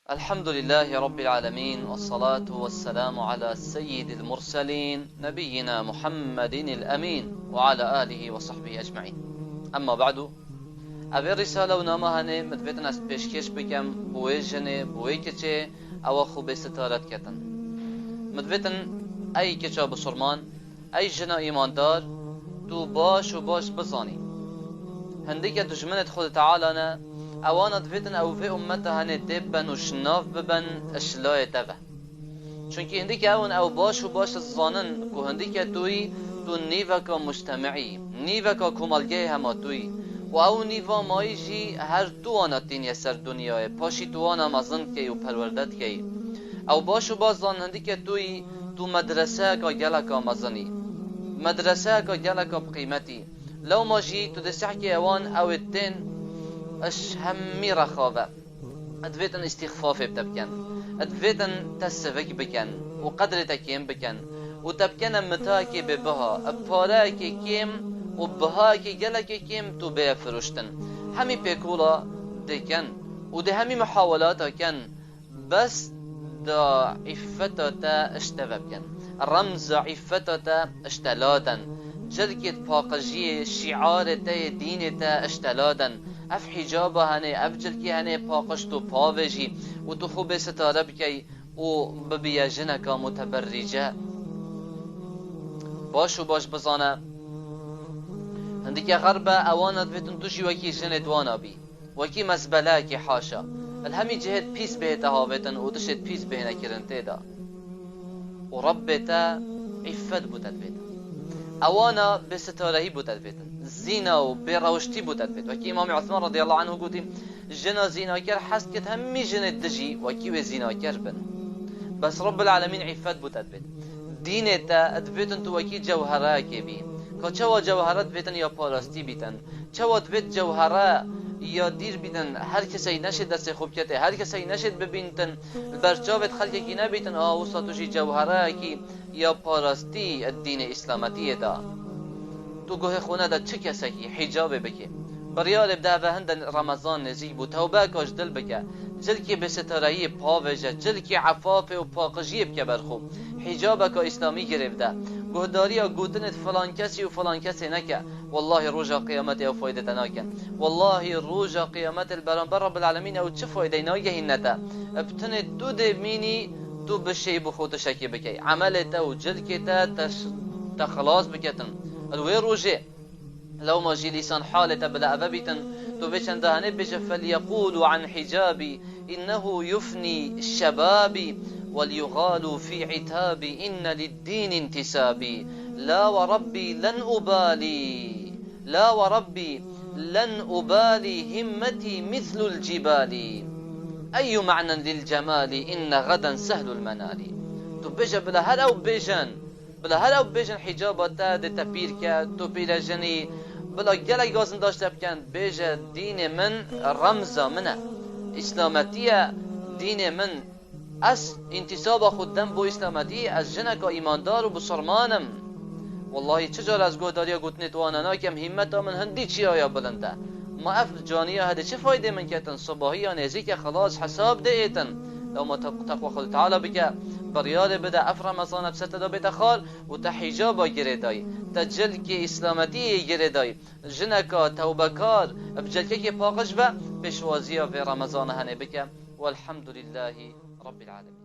الحمد لله رب العالمين، والصلاة والسلام على سيد المرسلين نبينا محمد الأمين وعلى آله وصحبه أجمعين. أما بعد، أبي رسالة ونامه هنه مدفتن از پیشکش بکم بوی جنه بوی کچه او خوب ستارت کتن. مدفتن ای کچه بسرمان ای جنه ایماندار تو باش و باش بزانی هندی که دشمنت خود تعالی نه اوانا دفتن او في امته هنه دبن و شناف ببن اشلای تبه، چونکه هندی که اون او باش و باش زانن که هندی که توی تو نیوکا مجتمعی نیوکا کمالگه همه توی و او نیوا مایجی هر دوانا تین سر دنیای پاشی دوانا مزند که و پروردت که او باش و باش زان هندی که توی تو مدرسه که گلکا مزنی مدرسه که گلکا بقیمتی لو ماجي تدسحكي اوان او التين اش همي رخابة ادفيتن استخفاف بتبكن ادفيتن تسفك بكن وقدر تكيم بكن وتبكن متاكي ببها بفاراكي كيم وبهاكي جلكي كيم تو بيفرشتن همي بيكولا ديكن وده همي محاولاتا كن بس دا عفتتا اشتبكن رمز عفتتا اشتلاتا جلكت باقجية شعار تا دين تا اشتلادن اف حجابه هنه اف جلكي هنه باقشتو باوجي و تو خوب ستاره بكي و ببيجنك متبرجة باش و باش بزانه هنديك غربة اوانا دفتن توشي وكي جنة وانا بي وكي مزبلاكي حاشا الهمي جهد بيس بهتا هاوتن و دشت بيس بهنا كرنتي دا و ربتا عفت بوتدفت اوانا بستارهی بودت بیتن زینا و بروشتی بودت بیت وکی امام عثمان رضی الله عنه گوتی جنا زیناکر حس کت همی جن دجی وکی و زیناکر بن بس رب العالمین عفت بودت بیت دین تا ادبیتن تو وکی جوهره کی بی که چوا جوهرت بیتن یا پاراستی بیتن چوا دبیت جوهره یا دیر بیتن هر کسی نشد دست خوب کته هر کسی نشد ببینتن برچاوت خلقی کی نبیتن وسطوشی جوهره کی یا پاراستی الدین اسلامتی دا تو گوه خونه دا چه کسی کی حجاب بکی بریار بده به هند رمضان نزیک بود توبه کاش دل بکه جلکی به ستارهی پاوجه جلکی عفاف و پاقجی بکه برخوب حجاب که اسلامی گرفته گهداری یا گوتنت فلان کسی و فلان کسی نکه والله روجا قیامت او فایده ناکن والله روجا قیامت البرانبر رب العالمین او چه فایده ناگه نتا ابتنت تو دمینی تو بشی بخود شکی بکی عملتا و جلکتا تخلاص بکتن الوی روجه لو ما جي لسان حالة بلا أبابتن تو بيشن دهنه بيش فليقولوا عن حجابي إنه يفني الشباب وليغالوا في عتابي إن للدين انتسابي لا وربي لن أبالي لا وربي لن أبالي همتي مثل الجبال أي معنى للجمال إن غدا سهل المنال تو بيش بلا هلا وبيجن حجاباتا دي تبيركا تو بيرجني بلا گلک گازن داشته بکن بیجه دین من رمزا منه اسلامتیه دین من از انتصاب خودم بو اسلامتی از جنکا ایماندار و بسرمانم والله چجار از گوداریا گوتنی توانانا کم همتا من هندی چی آیا بلنده ما اف جانیه هده چه فایده من کتن صباحی یا نزیک خلاص حساب دیتن لو ما تقوى خود تعالى بك بريال بدا اف رمضان بسته دا بيت خال و تحجابا گردای تجلك اسلامتي گردای جنكا توبكار بجلكك باقش با بشوازيا في رمضان هنه بك والحمد لله رب العالمين.